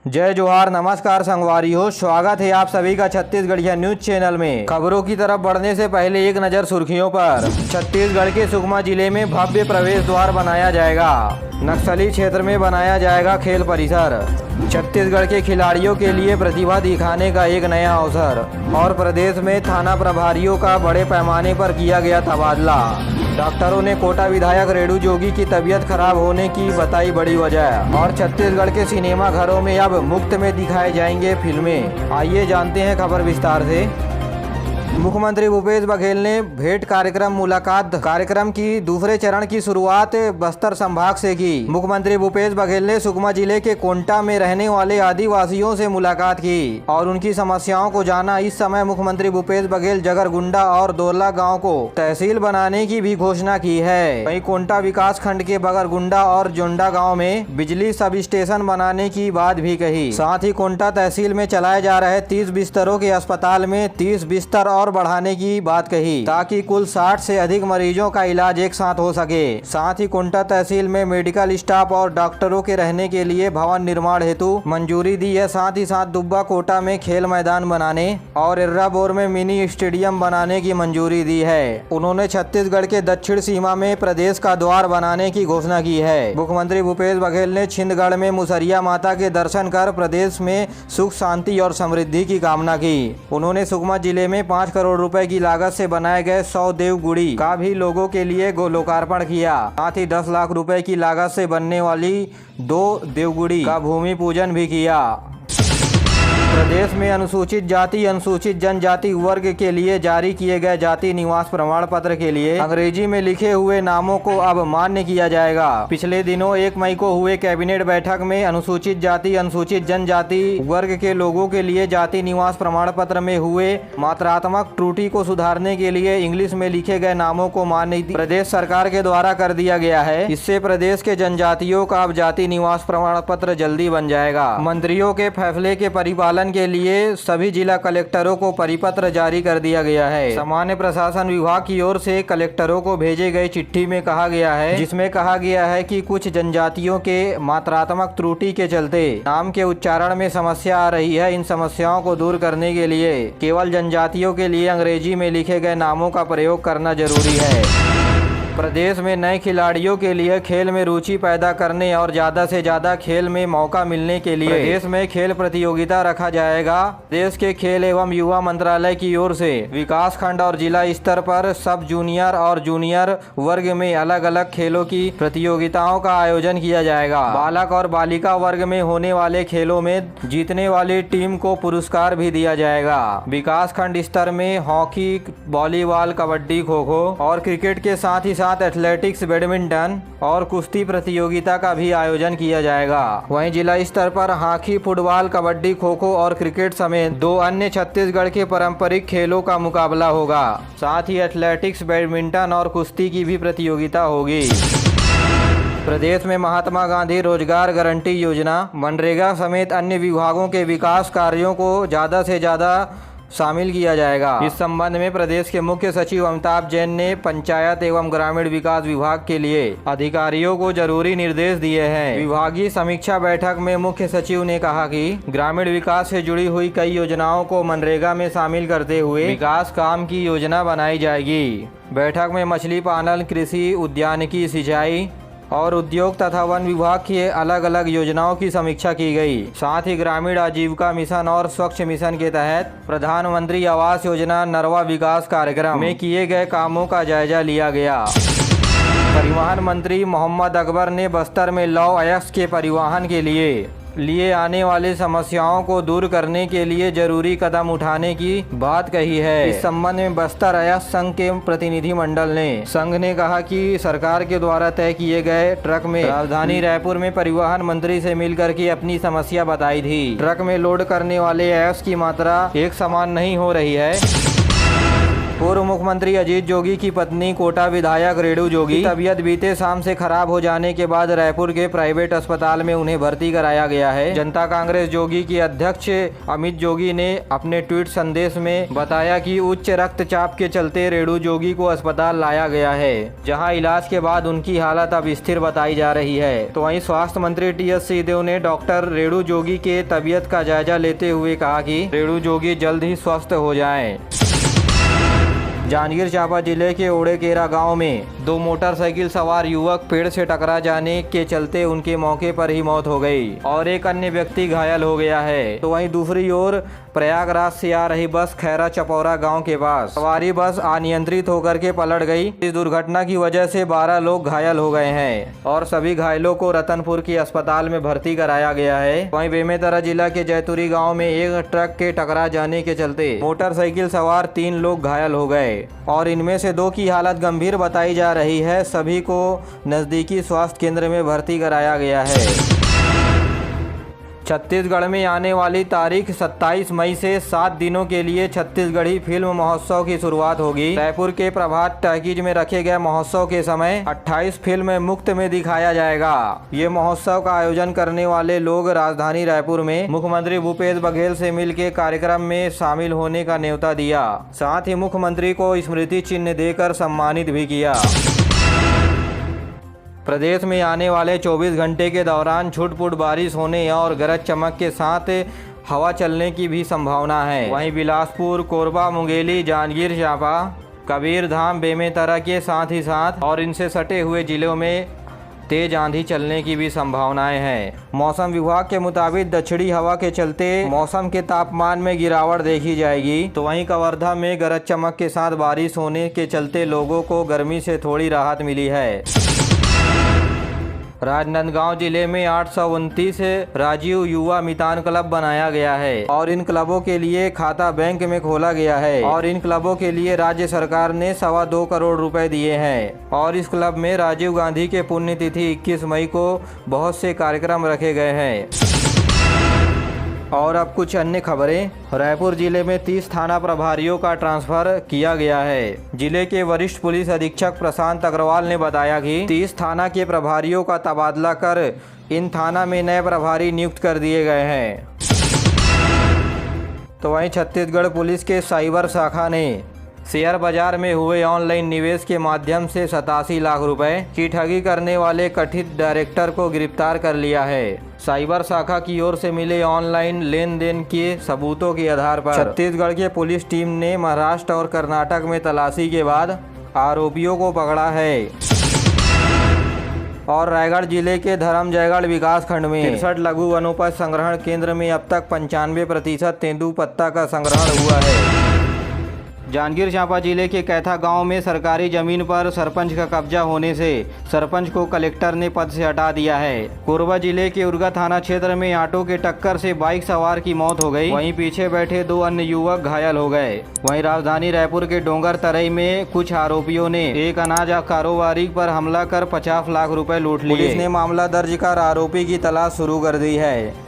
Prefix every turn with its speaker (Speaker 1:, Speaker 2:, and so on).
Speaker 1: जय जोहार, नमस्कार संगवारियों, स्वागत है आप सभी का छत्तीसगढ़िया न्यूज चैनल में। खबरों की तरफ बढ़ने से पहले एक नजर सुर्खियों पर। छत्तीसगढ़ के सुकमा जिले में भव्य प्रवेश द्वार बनाया जाएगा। नक्सली क्षेत्र में बनाया जाएगा खेल परिसर। छत्तीसगढ़ के खिलाड़ियों के लिए प्रतिभा दिखाने का एक नया अवसर। और प्रदेश में थाना प्रभारियों का बड़े पैमाने पर किया गया तबादला। डॉक्टरों ने कोटा विधायक रेणु जोगी की तबीयत खराब होने की बताई बड़ी वजह। और छत्तीसगढ़ के सिनेमा घरों में अब मुफ्त में दिखाए जाएंगे फिल्में। आइए जानते हैं खबर विस्तार से। मुख्यमंत्री भूपेश बघेल ने भेंट कार्यक्रम मुलाकात कार्यक्रम की दूसरे चरण की शुरुआत बस्तर संभाग से की। मुख्यमंत्री भूपेश बघेल ने सुकमा जिले के कोंटा में रहने वाले आदिवासियों से मुलाकात की और उनकी समस्याओं को जाना। इस समय मुख्यमंत्री भूपेश बघेल जगरगुंडा और दोरला गांव को तहसील बनाने की भी घोषणा की है। वहीं कोंटा विकास खंड के बगरगुंडा और जोंडा गाँव में बिजली सब स्टेशन बनाने की बात भी कही। साथ ही कोंटा तहसील में चलाए जा रहे 30 बिस्तरों के अस्पताल में 30 बिस्तर और बढ़ाने की बात कही, ताकि कुल 60 से अधिक मरीजों का इलाज एक साथ हो सके। साथ ही कोंटा तहसील में मेडिकल स्टाफ और डॉक्टरों के रहने के लिए भवन निर्माण हेतु मंजूरी दी है। साथ ही साथ दुब्बा कोटा में खेल मैदान बनाने और इर्राबोर में मिनी स्टेडियम बनाने की मंजूरी दी है। उन्होंने छत्तीसगढ़ के दक्षिण सीमा में प्रदेश का द्वार बनाने की घोषणा की है। मुख्यमंत्री भूपेश बघेल ने छिंदगढ़ में मुसरिया माता के दर्शन कर प्रदेश में सुख शांति और समृद्धि की कामना की। उन्होंने सुकमा जिले में 5 करोड़ रुपए की लागत से बनाए गए 100 देवगुड़ी का भी लोगों के लिए लोकार्पण किया। साथ ही 10 लाख रुपए की लागत से बनने वाली 2 देवगुड़ी का भूमि पूजन भी किया। प्रदेश में अनुसूचित जाति अनुसूचित जनजाति वर्ग के लिए जारी किए गए जाति निवास प्रमाण पत्र के लिए अंग्रेजी में लिखे हुए नामों को अब मान्य किया जाएगा। पिछले दिनों 1 मई को हुए कैबिनेट बैठक में अनुसूचित जाति अनुसूचित जनजाति वर्ग के लोगों के लिए जाति निवास प्रमाण पत्र में हुए मात्रात्मक त्रुटि को सुधारने के लिए इंग्लिश में लिखे गए नामों को मान्य प्रदेश सरकार के द्वारा कर दिया गया है। इससे प्रदेश के जनजातियों का अब जाति निवास प्रमाण पत्र जल्दी बन जाएगा। मंत्रियों के फैसले के परिपालन के लिए सभी जिला कलेक्टरों को परिपत्र जारी कर दिया गया है। सामान्य प्रशासन विभाग की ओर से कलेक्टरों को भेजे गए चिट्ठी में कहा गया है, जिसमें कहा गया है कि कुछ जनजातियों के मात्रात्मक त्रुटि के चलते नाम के उच्चारण में समस्या आ रही है। इन समस्याओं को दूर करने के लिए केवल जनजातियों के लिए अंग्रेजी में लिखे गए नामों का प्रयोग करना जरूरी है। प्रदेश में नए खिलाड़ियों के लिए खेल में रुचि पैदा करने और ज्यादा से ज्यादा खेल में मौका मिलने के लिए प्रदेश में खेल प्रतियोगिता रखा जाएगा। देश के खेल एवं युवा मंत्रालय की ओर से विकास खंड और जिला स्तर पर सब जूनियर और जूनियर वर्ग में अलग अलग खेलों की प्रतियोगिताओं का आयोजन किया जाएगा। बालक और बालिका वर्ग में होने वाले खेलों में जीतने वाली टीम को पुरस्कार भी दिया जाएगा। विकास खंड स्तर में हॉकी, वॉलीबॉल, कबड्डी, खो खो और क्रिकेट के साथ ही एथलेटिक्स, बैडमिंटन और कुश्ती प्रतियोगिता का भी आयोजन किया जाएगा। वहीं जिला स्तर पर हॉकी, फुटबॉल, कबड्डी, खो खो और क्रिकेट समेत 2 अन्य छत्तीसगढ़ के पारंपरिक खेलों का मुकाबला होगा। साथ ही एथलेटिक्स, बैडमिंटन और कुश्ती की भी प्रतियोगिता होगी। प्रदेश में महात्मा गांधी रोजगार गारंटी योजना, मनरेगा समेत अन्य विभागों के विकास कार्यों को ज्यादा से ज्यादा शामिल किया जाएगा। इस संबंध में प्रदेश के मुख्य सचिव अमिताभ जैन ने पंचायत एवं ग्रामीण विकास विभाग के लिए अधिकारियों को जरूरी निर्देश दिए हैं। विभागीय समीक्षा बैठक में मुख्य सचिव ने कहा कि ग्रामीण विकास से जुड़ी हुई कई योजनाओं को मनरेगा में शामिल करते हुए विकास काम की योजना बनाई जाएगी। बैठक में मछली पालन, कृषि, उद्यानिकी, सिंचाई और उद्योग तथा वन विभाग की अलग अलग योजनाओं की समीक्षा की गई। साथ ही ग्रामीण आजीविका मिशन और स्वच्छ मिशन के तहत प्रधानमंत्री आवास योजना नरवा विकास कार्यक्रम में किए गए कामों का जायजा लिया गया। परिवहन मंत्री मोहम्मद अकबर ने बस्तर में लौ अयस्क के परिवहन के लिए आने वाली समस्याओं को दूर करने के लिए जरूरी कदम उठाने की बात कही है। इस संबंध में बस्तर अयस्क संघ के प्रतिनिधि मंडल ने संघ ने कहा कि सरकार के द्वारा तय किए गए ट्रक में राजधानी रायपुर में परिवहन मंत्री से मिलकर के अपनी समस्या बताई थी। ट्रक में लोड करने वाले अयस्क की मात्रा एक समान नहीं हो रही है। पूर्व मुख्यमंत्री अजीत जोगी की पत्नी कोटा विधायक रेणु जोगी की तबीयत बीते शाम से खराब हो जाने के बाद रायपुर के प्राइवेट अस्पताल में उन्हें भर्ती कराया गया है। जनता कांग्रेस जोगी की अध्यक्ष अमित जोगी ने अपने ट्वीट संदेश में बताया कि उच्च रक्तचाप के चलते रेणु जोगी को अस्पताल लाया गया है, जहां इलाज के बाद उनकी हालत अब स्थिर बताई जा रही है। तो वहीं स्वास्थ्य मंत्री टी.एस. सिंहदेव ने डॉक्टर रेणु जोगी के तबीयत का जायजा लेते हुए कहा कि रेणु जोगी जल्द ही स्वस्थ हो जाएं। जांजगीर चांपा जिले के ओड़ेकेरा गांव में दो मोटरसाइकिल सवार युवक पेड़ से टकरा जाने के चलते उनके मौके पर ही मौत हो गई और एक अन्य व्यक्ति घायल हो गया है। तो वहीं दूसरी ओर प्रयागराज से आ रही बस खैरा चपौरा गांव के पास सवारी बस अनियंत्रित होकर के पलट गई। इस दुर्घटना की वजह से 12 लोग घायल हो गए हैं और सभी घायलों को रतनपुर के अस्पताल में भर्ती कराया गया है। वहीं बेमेतरा जिला के जैतुरी गाँव में एक ट्रक के टकरा जाने के चलते मोटरसाइकिल सवार 3 लोग घायल हो गए और इनमें से 2 की हालत गंभीर बताई जा रही है। सभी को नजदीकी स्वास्थ्य केंद्र में भर्ती कराया गया है। छत्तीसगढ़ में आने वाली तारीख 27 मई से 7 दिनों के लिए छत्तीसगढ़ी फिल्म महोत्सव की शुरुआत होगी। रायपुर के प्रभात टॉकीज में रखे गए महोत्सव के समय 28 फिल्म मुफ्त में दिखाया जाएगा। ये महोत्सव का आयोजन करने वाले लोग राजधानी रायपुर में मुख्यमंत्री भूपेश बघेल से मिलकर कार्यक्रम में शामिल होने का न्योता दिया। साथ ही मुख्यमंत्री को स्मृति चिन्ह देकर सम्मानित भी किया। प्रदेश में आने वाले 24 घंटे के दौरान छुट-पुट बारिश होने और गरज चमक के साथ हवा चलने की भी संभावना है। वहीं बिलासपुर, कोरबा, मुंगेली, जांजगीर चांपा, कबीरधाम, बेमेतरा के साथ और इनसे सटे हुए जिलों में तेज आंधी चलने की भी संभावनाएं हैं। मौसम विभाग के मुताबिक दक्षिणी हवा के चलते मौसम के तापमान में गिरावट देखी जाएगी। तो वहीं कवर्धा में गरज चमक के साथ बारिश होने के चलते लोगों को गर्मी से थोड़ी राहत मिली है। राजनांदगांव जिले में 829 राजीव युवा मितान क्लब बनाया गया है और इन क्लबों के लिए खाता बैंक में खोला गया है और इन क्लबों के लिए राज्य सरकार ने 2.25 करोड़ रुपए दिए हैं और इस क्लब में राजीव गांधी के पुण्यतिथि 21 मई को बहुत से कार्यक्रम रखे गए हैं। और अब कुछ अन्य खबरें। रायपुर जिले में 30 थाना प्रभारियों का ट्रांसफर किया गया है। जिले के वरिष्ठ पुलिस अधीक्षक प्रशांत अग्रवाल ने बताया कि 30 थाना के प्रभारियों का तबादला कर इन थाना में नए प्रभारी नियुक्त कर दिए गए हैं। तो वहीं छत्तीसगढ़ पुलिस के साइबर शाखा ने शेयर बाजार में हुए ऑनलाइन निवेश के माध्यम से 87 लाख रुपए की ठगी करने वाले कथित डायरेक्टर को गिरफ्तार कर लिया है। साइबर शाखा की ओर से मिले ऑनलाइन लेन देन के सबूतों के आधार पर छत्तीसगढ़ के पुलिस टीम ने महाराष्ट्र और कर्नाटक में तलाशी के बाद आरोपियों को पकड़ा है और रायगढ़ जिले के धर्मजयगढ़ विकास खंड में 63 लघु वनोपज संग्रहण केंद्र में अब तक 95% तेंदूपत्ता का संग्रहण हुआ है। जांजगीर चांपा जिले के कैथा गांव में सरकारी जमीन पर सरपंच का कब्जा होने से सरपंच को कलेक्टर ने पद से हटा दिया है। कोरबा जिले के उरगा थाना क्षेत्र में ऑटो के टक्कर से बाइक सवार की मौत हो गई, वहीं पीछे बैठे 2 अन्य युवक घायल हो गए। वहीं राजधानी रायपुर के डोंगर तराई में कुछ आरोपियों ने एक अनाज कारोबारी पर हमला कर 50 लाख रुपए लूट लिए। पुलिस ने मामला दर्ज कर आरोपी की तलाश शुरू कर दी है।